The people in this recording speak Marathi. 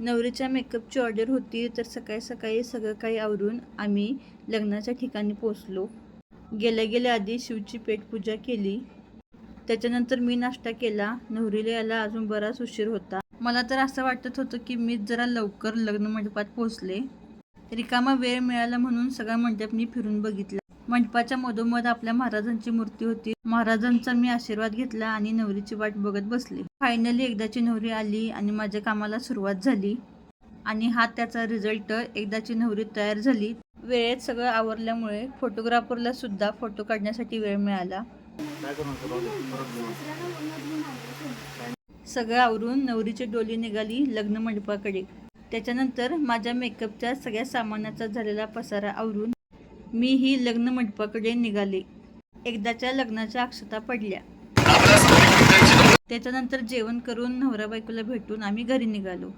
नवरीच्या मेकअपची ऑर्डर होती, तर सकाळी सकाळी सगळं काही आवरून आम्ही लग्नाच्या ठिकाणी पोचलो. गेल्या गेल्या आधी शिवची पेटपूजा केली. त्याच्यानंतर मी नाश्ता केला. नवरीला यायला अजून बराच उशीर होता. मला तर असं वाटत होतं की मीच जरा लवकर लग्न मंडपात पोचले. रिकामा वेळ मिळाला म्हणून सगळा मंडप मी फिरून बघितला. मंडपाच्या मधोमध आपल्या महाराजांची मूर्ती होती. महाराजांचा मी आशीर्वाद घेतला आणि नवरीची वाट बघत बसले. फायनली एकदाची नवरी आली आणि माझ्या कामाला सुरुवात झाली. आणि हा त्याचा रिझल्ट. एकदाची नवरी तयार झाली. वेळेत सगळं आवरल्यामुळे फोटोग्राफरला सुद्धा फोटो काढण्यासाठी वेळ मिळाला. सगळं आवरून नवरीची डोली निघाली लग्न मंडपाकडे. त्याच्यानंतर माझ्या मेकअपच्या सगळ्या सामानाचा झालेला पसारा आवरून मी ही लग्न मंडपाकडे निघाले. एकदाच्या लग्नाच्या अक्षता पडल्या. त्याच्यानंतर जेवण करून नवरा बायकोला भेटून आम्ही घरी निघालो.